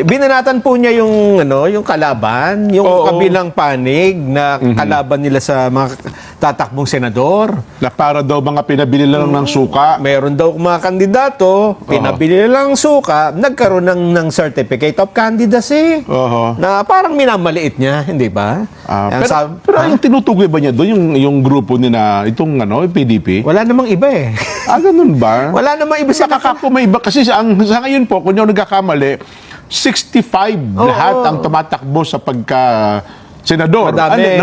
Binanatan po niya yung yung kalaban, yung kabilang panig na kalaban nila sa mga tatakbong senador. Na para daw mga pinabili lang ng suka. Meron daw mga kandidato, pinabili lang ng suka, nagkaroon ng certificate of candidacy. Na parang minamaliit niya, hindi ba? Pero yung tinutukoy ba niya doon, yung grupo nila, itong yung PDP? Wala namang iba eh. Ganun ba? Wala namang iba sa May iba. Kasi sa ngayon po, kung yung nagkakamali, 65 lahat ang tumatakbo sa senador. Madami.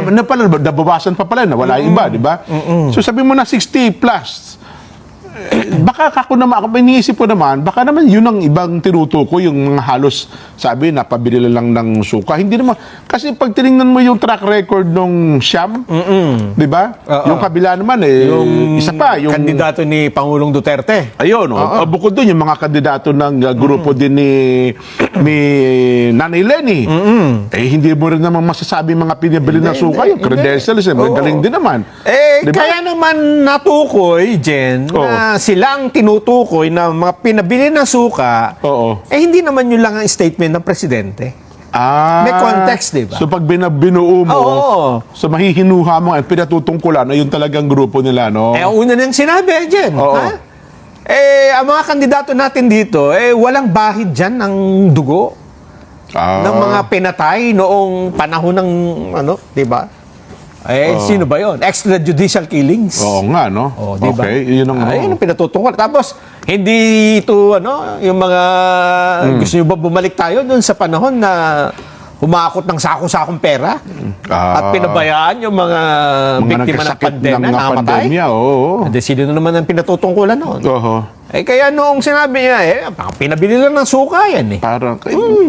Nabawasan pa pala, wala yung iba, di ba? So sabi mo na 60 plus. Baka iniisip ko naman, baka naman yun ang ibang tinutukoy, yung mga halos sabi, napabili lang ng suka. Hindi naman. Kasi pag tinignan mo yung track record nung Siyam, di ba? Yung kabila naman yung isa pa. Yung kandidato ni Pangulong Duterte. Ayun, bukod doon, yung mga kandidato ng grupo din ni Nanay Lenny. Hindi mo rin naman masasabi mga pinabili ng suka. Yung credentials, magaling din naman. Diba? Kaya naman natukoy, Jen, na sila ang tinutukoy na mga pinabili ng suka, hindi naman yun lang ang statement ng presidente. May context, di ba? So pag binuo mo, so mahihinuha mo, pinatutungkulan na yun talagang grupo nila, no? Una nang sinabi, Jen. Ang mga kandidato natin dito, walang bahid dyan ng dugo ng mga pinatay noong panahon ng, di ba? Sino ba yun? Extrajudicial killings. Oo nga, no? Diba? Okay, yun ang pinatutungkol. Tapos, hindi ito, yung mga, gusto nyo ba bumalik tayo dun sa panahon na humakot ng sako-sakong pera at pinabayaan yung mga biktima ng pandemya, sino na naman ang pinatutungkulan noon? Kaya noong sinabi niya, pinabili lang ng suka yan. Parang,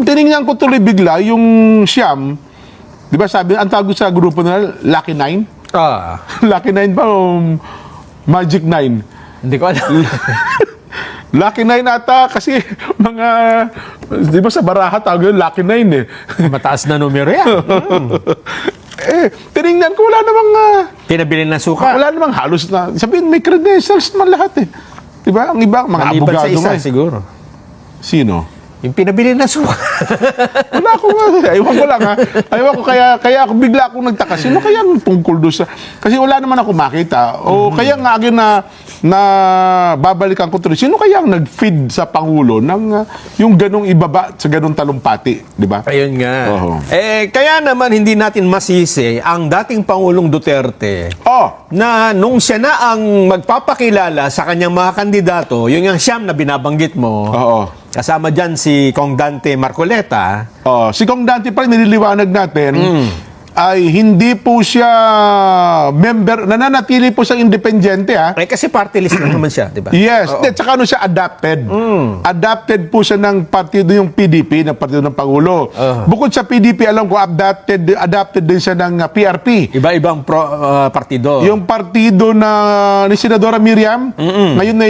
tinignan ko tuloy bigla, yung Siyam, di ba sabi, ang tawag sa grupo nila, Lucky Nine? Lucky Nine ba o Magic Nine? Hindi ko alam. Lucky Nine ata kasi mga, di ba sa baraha tawag yun, Lucky Nine Mataas na numero yan. Tinignan ko, wala namang pinabili ng suka. wala namang halos na, sabihin may credentials naman lahat Di ba? Ang iba, mga maliban abogado sa isa, siguro. Sino? Yung pinabili ng suka. Wala akong, ewan ko lang Ewan ko, kaya ako bigla akong nagtaka. Sino kaya ang tungkol doon sa, kasi wala naman ako makita. O kaya nga agad na babalikan ko tuloy. Sino kaya ang nag-feed sa Pangulo ng yung ganong ibaba sa ganong talumpati, di ba? Ayun nga. Kaya naman hindi natin masisi ang dating Pangulong Duterte na nung siya na ang magpapakilala sa kanyang mga kandidato, yung Siyam na binabanggit mo, kasama dyan si Kong Dante Marcoleta. Si Kong Dante pa rin nililiwanag natin, ay hindi po siya member, nananatili po sa independyente kasi party list lang naman siya, di ba? Yes, tsaka siya adapted. Adapted po siya ng partido yung PDP, ng partido ng Pangulo. Bukod sa PDP, alam ko, adapted din siya ng PRP. Iba-ibang partido. Yung partido ni Senadora Miriam, ngayon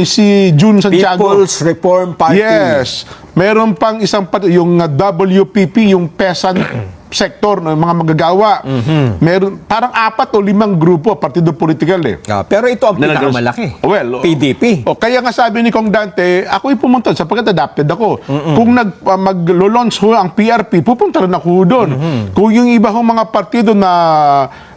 si June Santiago. People's Reform Party. Yes. Meron pang isang partido, yung WPP, yung peasant sector ng mga magagawa. Meron parang 4 o 5 grupo, partido politikal pero ito ang pinakamalaki. PDP. Kaya nga sabi ni Kong Dante, ako'y pumunta sapagkat adapted ako. Kung mag-launch ang PRP, pupunta rin ako doon. Kung yung iba hong mga partido na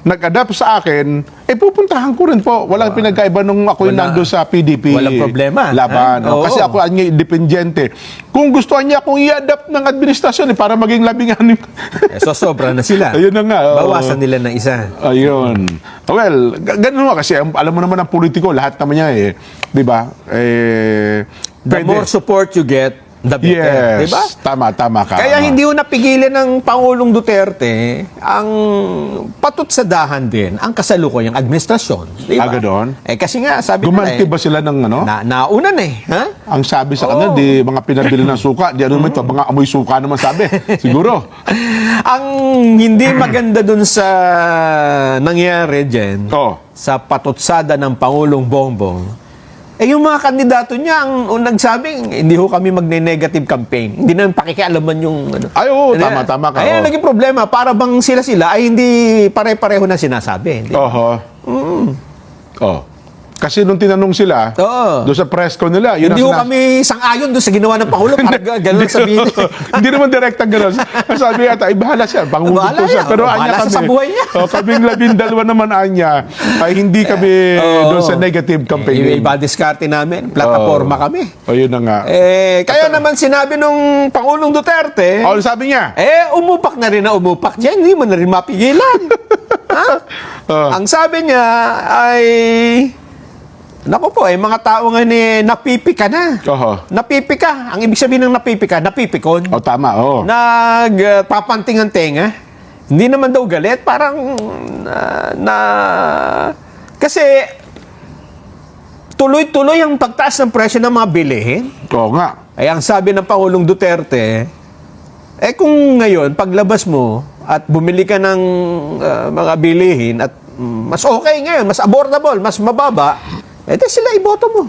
nag-adapt sa akin, pupuntahan ko rin po. Walang pinagkaiba nung ako'y nando sa PDP. Walang problema. Laban. Kasi ako ay independyente. Kung gustuhan niya akong i-adapt ng administrasyon para maging 16. So sobra na sila. Ayun na nga. Bawasan nila ng isa. Ayun. Well, ganun nga kasi alam mo naman ang politiko, lahat naman niya di ba? The more support you get, the better. Yes. Diba? Tama ka. Kaya hindi napigilan ng Pangulong Duterte ang patutsadahan din ang kasalukuyang administrasyon. Diba? Doon? Kasi nga, sabi gumanti ba sila ng nauna na Ang sabi sa kanila, di mga pinabili ng suka, di naman ito, mga amoy suka naman sabi. Siguro. Ang hindi maganda dun sa nangyari, Jen, sa patutsada ng Pangulong Bongbong, yung mga kandidato niya ang nagsabing, hindi ho kami magne-negative campaign. Hindi naman pakikialaman yung tama ka. Kaya naging problema, para bang sila ay hindi pare-pareho na sinasabi. Kasi nung tinanong sila, Oo. doon sa press ko nila, yun Hindi ang ko kami sang-ayon doon sa ginawa ng Pangulo. Parang gano'n sabihin. Hindi naman direktang gano'n. Sabi yata, bahala siya. Pangulo Bahala to siya. yan. Pero Bahala anya siya kami. sa buhay niya. Kaming 12 naman anya. Ay hindi kami doon sa negative campaign. Iba diskarte namin. Plataforma kami. O yun na nga. Kaya naman sinabi nung Pangulong Duterte, O sabi niya, umupak na rin na umupak dyan. Hindi mo na rin mapigilan. Ha? Ang sabi niya ay, naku po, mga tao nga napipika na. Oho. Napipika. Ang ibig sabihin ng napipika, napipikon. O tama, o. Nagpapanting ang tenga. Hindi naman daw galit. Parang, kasi, tuloy-tuloy ang pagtaas ng presyo ng mga bilihin. Oo nga. Ay ang sabi ng Pangulong Duterte, kung ngayon, paglabas mo at bumili ka ng mga bilihin at mas okay ngayon, mas affordable, mas mababa, di sila iboto mo.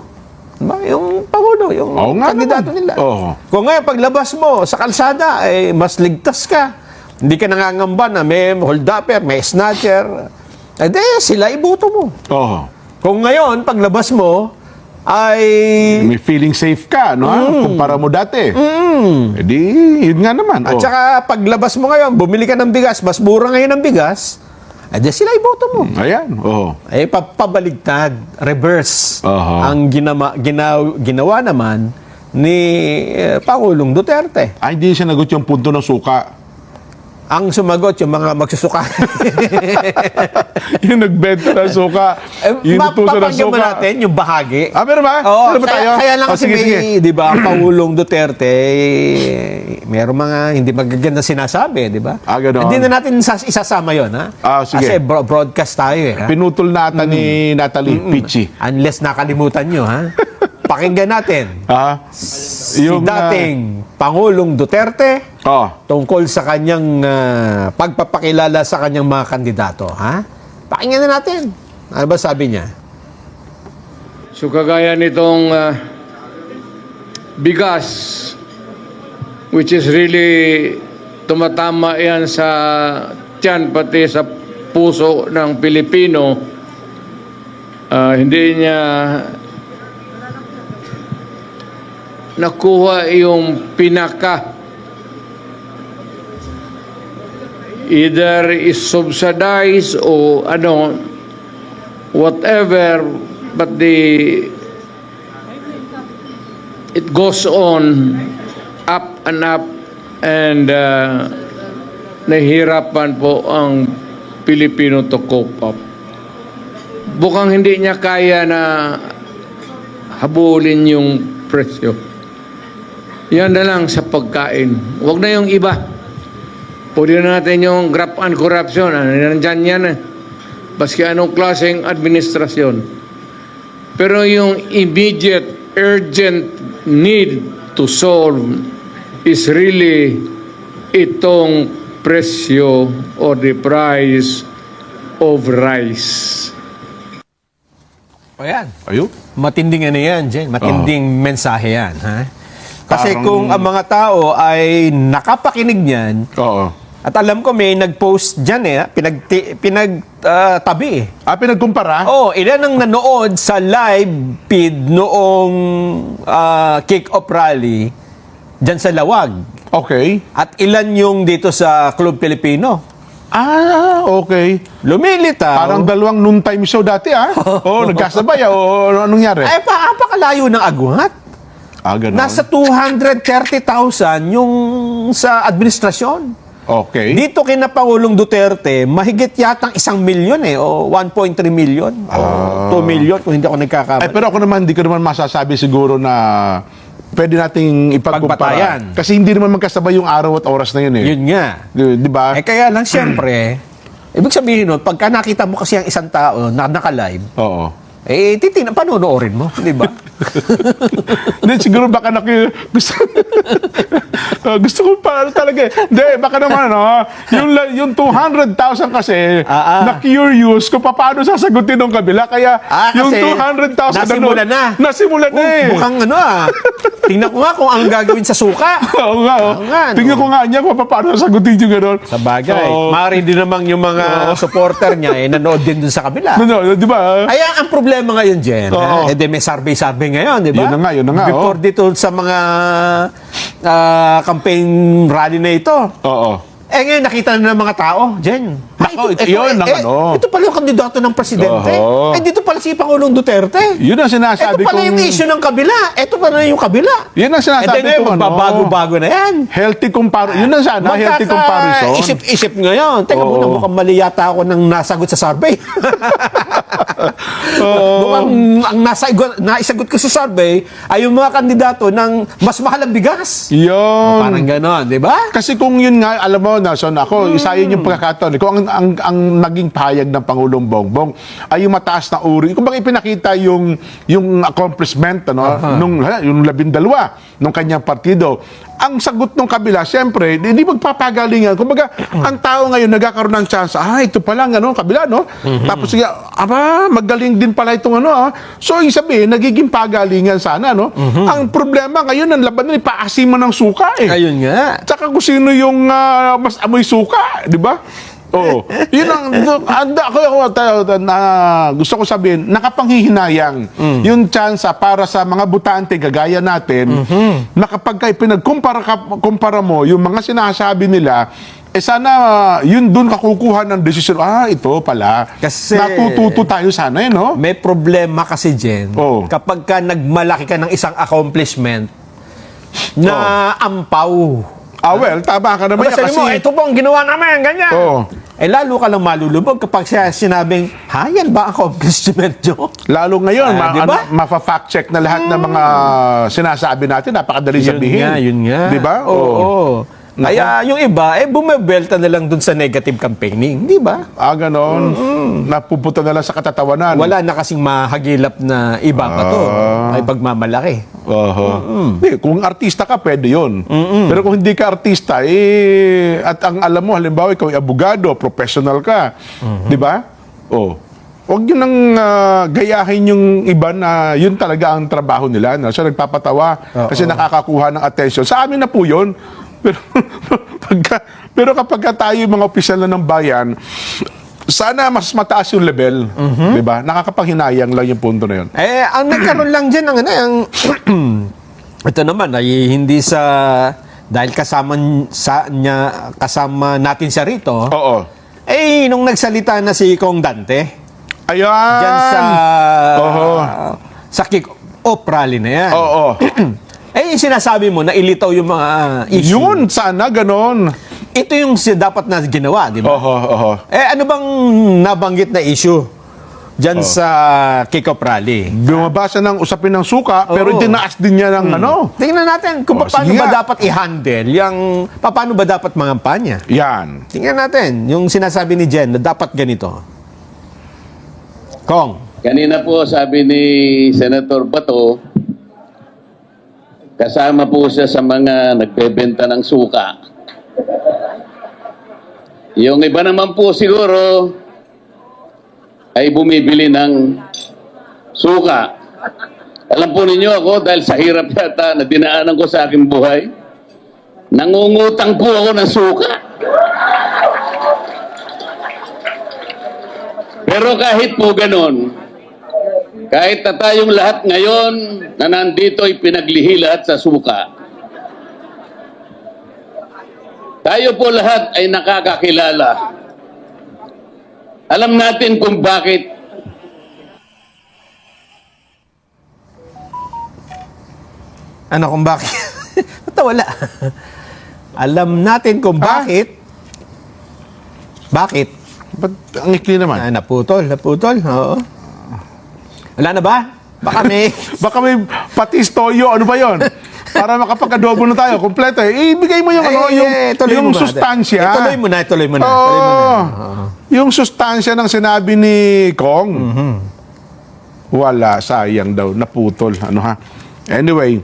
Diba? Yung Pangulo, yung Oo nga kandidato naman. nila. Oo. Kung ngayon, paglabas mo sa kalsada, mas ligtas ka. Hindi ka nangangamba na may hold-upper, may snatcher. Di sila iboto mo. Oo. Kung ngayon, paglabas mo, ay May feeling safe ka, no? Kumpara mo dati. Di, yun nga naman. At o. saka paglabas mo ngayon, bumili ka ng bigas, mas mura ngayon ang bigas, di sila iboto mo. Ayan, oo. Pabaligtad, reverse, Aha. ang ginawa naman ni Pangulong Duterte. Ay, hindi siya nagot yung punto ng suka. Ang sumagot, yung mga magsusuka. Yung nagbenta ng suka. Yung tutusan ng Papakinggan mo suka. natin yung bahagi. Meron ba? Oo, Meron ba tayo? kaya lang kasi Sige, sige. may, di ba, ang Pangulong Duterte, meron mga hindi magaganda sinasabi, di ba? Ganon. Hindi na natin isasama yon, ha? Sige. Kasi broadcast tayo, ha? Pinutol nata ni Natalie Pichi. Unless nakalimutan nyo, ha? Pakinggan natin. Si dating Pangulong Duterte tungkol sa kanyang pagpapakilala sa kanyang mga kandidato, ha? Pakinggan na natin. Ano ba sabi niya? So kagaya nitong bigas, which is really tumatama yan sa tiyan pati sa puso ng Pilipino, hindi niya nakuha yung pinaka. Either is subsidized o whatever, but it goes on up and nahihirapan po ang Pilipino to cope up. Bukang hindi niya kaya na habulin yung presyo. Yan na lang sa pagkain. Huwag na yung iba. Pwede na natin yung graft and corruption. Nandyan yan eh. Baski anong klaseng administrasyon. Pero yung immediate, urgent need to solve is really itong presyo or the price of rice. O yan. Ayun. Matinding ano yan, Jen. Matinding mensahe yan, ha? Kasi Parang- kung ang mga tao ay nakapakinig niyan, Oo. at alam ko may nag-post dyan pinagtabi. Pinagkumpara? Ilan ang nanood sa live feed noong kick-off rally dyan sa Lawag. Okay. At ilan yung dito sa Club Pilipino. Okay. Lumilitaw. Parang dalawang noontime show dati, nagkasabay, anong nangyari? Ay, napakalayo ng agwat. Ganon. Nasa 230,000 yung sa administrasyon. Okay. Dito kina Pangulong Duterte, mahigit yatang 1 milyon o 1.3 million o 2 million kung hindi ako nagkakamali. Pero ako naman, hindi ko naman masasabi siguro na pwede nating ipagkumpara. Pagbatayan. Kasi hindi naman magkasabay yung araw at oras na yun eh. Yun nga. Di ba? Kaya lang siyempre, ibig sabihin nun, pagka nakita mo kasi ang isang tao na naka-live, Oo. panonoorin mo, di ba? Hindi, siguro baka gusto ko pa talaga. Hindi, baka naman, yung 200,000 kasi, na-curious kung paano sasagutin ng kabila. Kaya, yung kasi 200,000 nasimulan na. Nasimulan na eh. Mukhang tingnan ko nga kung ang gagawin sa suka. Oo nga, Tingnan ko nga niya kung paano sasagutin yung gano'n. Sa bagay. Oo. Maaari din namang yung mga supporter niya, nanood din dun sa kabila. Di ba? Kaya ang problema problema ngayon, Jen, Oo. eh di may survey ngayon, di ba? Yun na nga, Before dito sa mga campaign rally na ito. Oo. Eh ngayon, nakita na ng mga tao, Jen. Nako, yun ang ano. Ito pala yung kandidato ng presidente. Oo. Eh, dito pala si Pangulong Duterte. Yun ang Ito sinasabi pala yung kong... issue ng kabila. Ito pala yung kabila. Yun ang Eh, sinasabi di ngayon, ko, magbabago-bago na yan. Healthy comparison. Yun ang sana, healthy comparison. Isip-isip ngayon. Teka Oo. muna, mukhang mali yata ako nang nasagot sa survey. Mukhang ang naisagot ko sa survey ay yung mga kandidato ng mas mahal ang bigas. Yun. Parang ganon, di ba? Kasi kung yun nga, alam mo, Nason, ako, isa yun yung pagkakataon. Kung ang naging pahayag ng Pangulong Bongbong ay yung mataas na uri. Kung bang ipinakita yung accomplishment, yung 12 ng kanyang partido. Ang sagot ng kabila, siyempre, hindi magpapagalingan. Kumbaga, ang tao ngayon nagkakaroon ng chance, ito pala, kabila, no? Tapos, sige, magaling din pala itong So, yung sabihin, nagiging pagalingan sana, no? Ang problema ngayon, ang laban na, ipaasiman ng suka, eh. Ayun nga. Tsaka kung sino yung mas amoy suka, di ba? Oo. Yun gusto ko sabihin, nakapanghihinayang yung tsansa para sa mga butante gagaya natin, na kapag pinagkumpara mo yung mga sinasabi nila, sana yun dun kakukuha ng desisyon. Ito pala. Kasi- natututo tayo sana, no? May problema kasi, Jen. Oo. Kapag ka nagmalaki ka ng isang accomplishment na ampaw. Well, tama ka naman yan Sabi mo, ito po ang ginawa namin, ganyan. Oo. Eh, lalo ka lang malulubog kapag siya sinabing, yan ba ang accomplishment nyo? Lalo ngayon, diba? mafa-fact check na lahat ng mga sinasabi natin, napakadali sabihin. Yun nga. Di ba? Oo. Kaya yung iba, bumibelta na lang dun sa negative campaigning, di ba? Ganon. Napupunta na lang sa katatawanan. Wala na kasing mahagilap na iba pa to. Ay pagmamalaki. Di, kung artista ka, pwede yun. Pero kung hindi ka artista, at ang alam mo, halimbawa, ikaw ay abogado, professional ka, di ba? Huwag yun ang gayahin yung iba na yun talaga ang trabaho nila. So, nagpapatawa kasi nakakakuha ng attention. Sa amin na po yun. Pero kapag tayo yung mga opisyal na ng bayan, sana mas mataas yung level. Di ba? Nakakapanghinayang lang yung punto na yun. Ang nagkaroon lang dyan ito naman ay hindi dahil kasama natin siya rito. Oo. Nung nagsalita na si Kong Dante, Ayan! dyan sa kick-off rally na yan. Oo. Yung sinasabi mo na ilitaw yung mga issue. Yun, sana ganon. Ito yung dapat na ginawa, di ba? Oho. Ano bang nabanggit na issue dyan sa kick-off rally? Bumabasa ng usapin ng suka, pero tinaas din niya ng Tingnan natin kung paano sige ba nga. dapat i-handle paano ba dapat mangampanya. Yan. Tingnan natin yung sinasabi ni Jen na dapat ganito. Kong. Kanina po sabi ni Senator Bato, kasama po siya sa mga nagbebenta ng suka. Yung iba naman po siguro ay bumibili ng suka. Alam po ninyo ako, dahil sa hirap yata na dinaanan ko sa aking buhay, nangungutang po ako ng suka. Pero kahit po ganon, kahit na tayong lahat ngayon na nandito ay pinaglihilat sa suka, tayo po lahat ay nakakakilala. Alam natin kung bakit Kung bakit? Wala. Alam natin kung bakit. Bakit? Ba't ang ikli naman? Naputol. Oo. Wala na ba? Baka may... Baka may patis toyo, ano ba yon? Para makapag-adobo na tayo, kompleto. Ibigay mo yung, tuloy yung mo ba? sustansya. Tuloy mo na. Oo. Yung sustansya ng sinabi ni Kong. Wala, sayang daw, naputol. Anyway,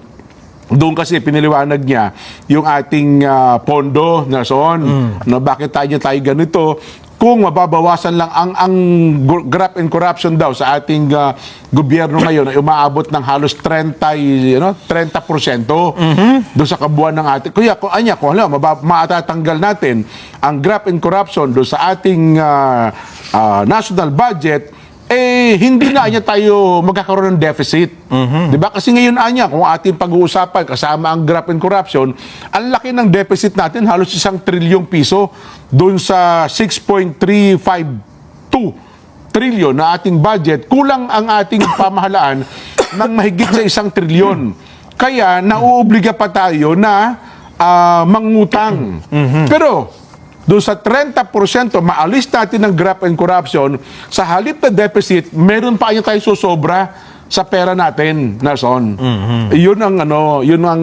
doon kasi piniliwanag niya yung ating pondo, Nason. Bakit tayo ganito? Kung mababawasan lang ang graft and corruption daw sa ating gobyerno ngayon ay umaabot ng halos 30% doon sa kabuuan ng ating. Kaya kung matatanggal natin ang graft and corruption doon sa ating national budget, hindi na niya tayo magkakaroon ng deficit. Di ba? Kasi ngayon anya, kung ating pag-uusapan kasama ang graft and corruption, ang laki ng deficit natin, halos 1 trilyong piso doon sa 6.352 trilyon na ating budget. Kulang ang ating pamahalaan ng mahigit sa 1 trilyon. Kaya nauobliga pa tayo na mangutang. Pero doon sa 30%, maalis natin ng graft and corruption, sa halip na deficit, meron pa tayo susobra sa pera natin, Nelson. Yun ang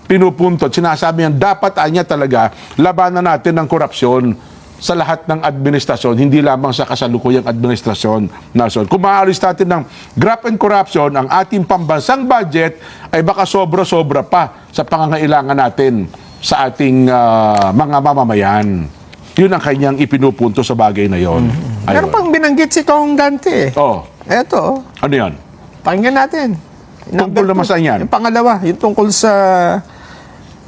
pinupunto. Sinasabi niyan, dapat talaga labanan natin ng korupsyon sa lahat ng administrasyon, hindi lamang sa kasalukuyang administrasyon, Nelson. Kung maalis natin ng graft and corruption, ang ating pambansang budget ay baka sobra-sobra pa sa pangangailangan natin sa ating mga mamamayan. Yun ang kanyang ipinupunto sa bagay na yon. Meron pang binanggit si Kong Dante. Oh. Eto, Ano yan? pakinggan natin. Tungkol naman saan yan? Yung pangalawa, yung tungkol sa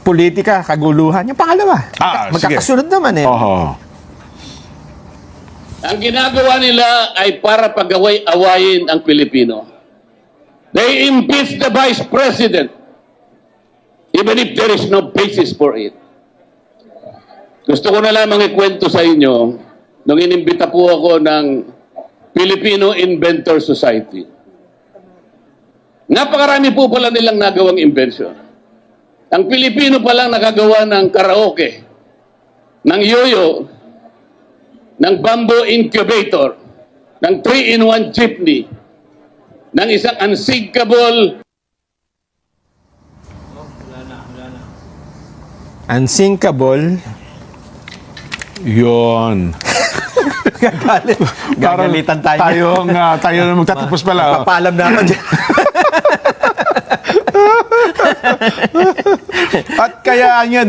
politika, kaguluhan. Yung pangalawa. Sige. Magkakasunod naman eh. Oho. Ang ginagawa nila ay para pag-awayin ang Pilipino. They impeach the Vice President even if there is no basis for it. Gusto ko na lamang ikwento sa inyo nung inimbita po ako ng Filipino Inventor Society. Napakarami po pala nilang nagawang invention. Ang Pilipino pa lang nakagawa ng karaoke, ng yoyo, ng bamboo incubator, ng 3-in-1 jeepney, ng isang unsinkable Unsinkable. Yun. Gagalitan tayo. Tayo na magtatapos pala. Papalam na ako dyan. At kaya niya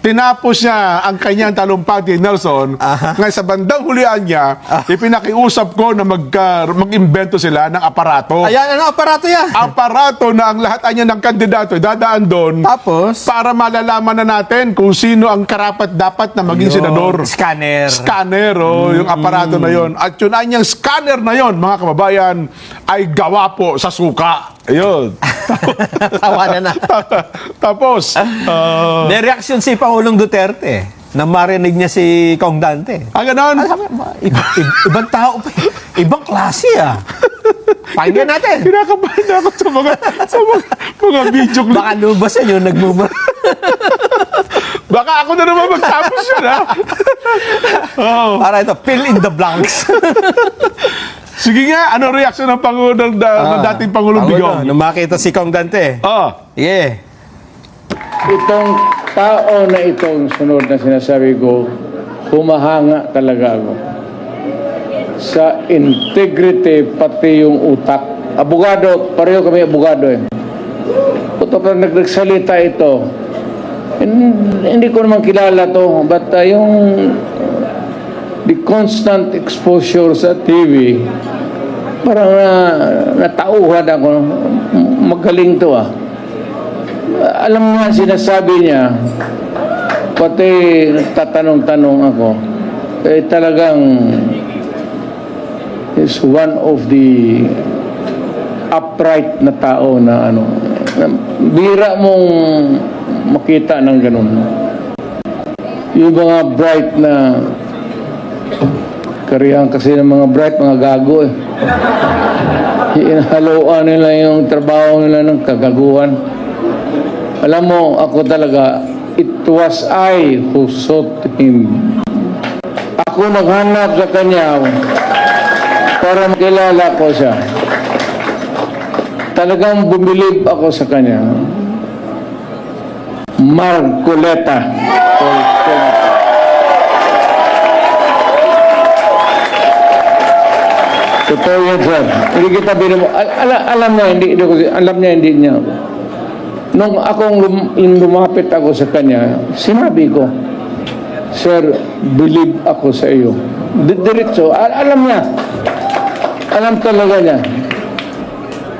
tinapos niya ang kanyang talumpati, Nelson. Ngayon sa bandang hulian niya, ipinakiusap ko na mag-imbento sila ng aparato. Ayan, aparato yan. Aparato na ang lahat niya ng kandidato dadaan doon Tapos, para malalaman na natin kung sino ang karapat-dapat na maging senador. Scanner. Scanner, yung aparato na yon. At yun ay niyang scanner na yon, mga kababayan, ay gawa po sa suka. Ayun. Tawanan na. Tapos, May reaksyon si Pangulong Duterte na marinig niya si Kong Dante. ganon. Sabi, ibang tao pa. Ibang klase ah. Pakinggan natin. Kinakabahan na ako sa mga video clip. Baka lubasan yung nagmumura. Baka ako na naman magtapos yun, ha? Para ito, fill in the blanks. Sige nga, ano reaksyon ng ng dating Pangulong Digong? Nung makita si Kong Dante. Sige. Itong tao na itong sunod na sinasabi ko, humahanga talaga ako sa integrity pati yung utak. Abogado, pareho kami abogado eh. Kapag nagsalita ito, hindi ko naman kilala to, but yung the constant exposure sa TV, parang natauhan ako, magaling to ah. Alam mo nga sinasabi niya, pati tatanong-tanong ako, talagang is one of the upright na tao na bira mong makita ng ganun. Yung mga bright na kariyan kasi ng mga bright, mga gago eh. Inhaluan nila yung trabaho nila ng kagaguhan. Alam mo, ako talaga, it was I who sought him. Ako naghanap sa kanya para makilala ko siya. Talagang bumilib ako sa kanya. Marcoleta. Totoo yan, sir. Hindi kita binimo. Alam niya, hindi niya. Nung lumapit ako sa kanya, sinabi ko, Sir, believe ako sa iyo. Diretso, alam niya. Alam talaga niya.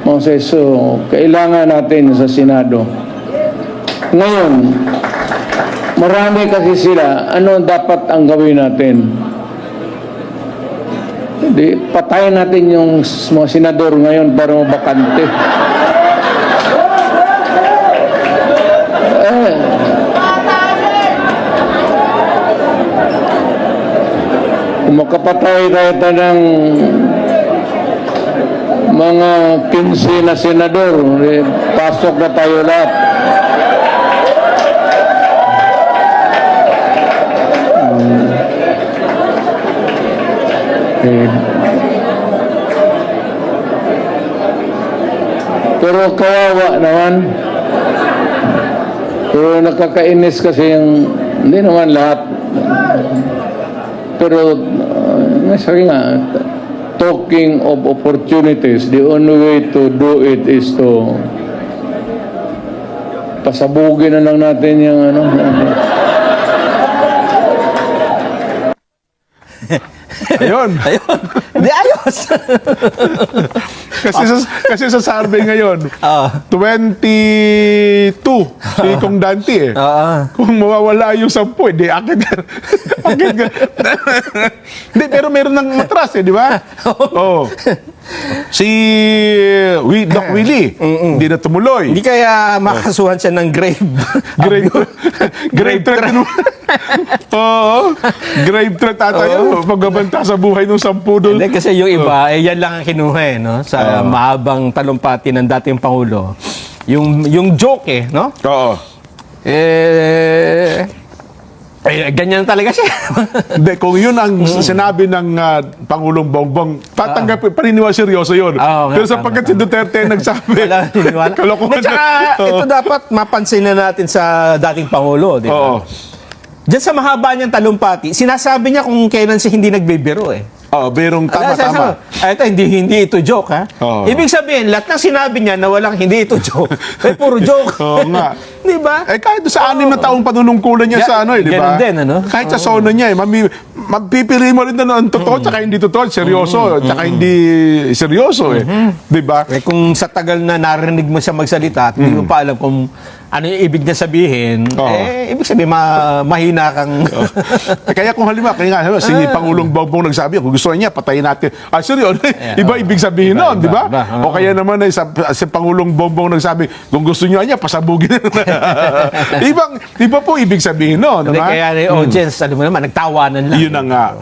Moses, so, kailangan natin sa Senado. Ngayon, marami kasi sila, ano dapat ang gawin natin? Di, patayin natin yung mga senador ngayon para mabakante. Kung makapatay tayo ng mga 15 na senador, pasok na tayo lahat. Pero kawawa naman. Pero nakakainis kasi yung, hindi naman lahat. Pero, sabi nga, talking of opportunities, the only way to do it is to pasabugin na lang natin yung ano. Ayun. Ayun. Hindi, ayos. Kasi sa survey ngayon, 22 si Kong Dante eh. Kung mawawala yung 10, di akit ka. Hindi, pero meron ng matras eh, di ba? Oo. Si Doc Willie, hindi na tumuloy. Hindi kaya makasuhan siya ng grave. Grave threat. Oo. Grave threat ata yun. Pagbabanta sa buhay ng 10 doon. Hindi, kasi yung iba, yan lang ang kinuha no? Sa mahabang talumpati ng dating Pangulo. Yung joke no? Oo. Ganyan talaga siya. Hindi, kung yun ang sinabi ng Pangulong Bongbong, tatanggap, paniniwala seryoso yun. Pero sapagkat si Duterte nagsabi, kalokohan At saka, ito dapat mapansin na natin sa dating Pangulo, di ba? Oo. Diyan sa mahaba niyang talumpati, sinasabi niya kung kailan siya hindi nagbibiro eh. Oo, berong tama-tama. Ito, hindi ito joke, ha? Oo. Ibig sabihin, lahat ng sinabi niya na walang hindi ito joke, ay puro joke. Oo nga. Di ba? Eh kahit sa 6 na taong panunungkulan niya sa ano eh, di ba? Ganun din, ano? Kahit sa zona niya eh, mapipili mo rin na ang totoo tsaka hindi totoo, seryoso, tsaka hindi seryoso eh. Di ba? Eh, kung sa tagal na narinig mo siya magsalita at hindi mo pa alam kung ano yung ibig niya sabihin, ibig sabihin mahina kang... Kaya kung halimbawa, kaya nga, si Pangulong Bongbong nagsabi, kung gusto niya, patayin natin. Seryoso, iba ibig sabihin nun, di ba? O kaya naman, si Pangulong Bongbong nagsabi, kung gusto niya, pasabugin na. Iba po ibig sabihin nun, Kaya yung audience, ano mo naman, nagtawanan lang. Yun na nga.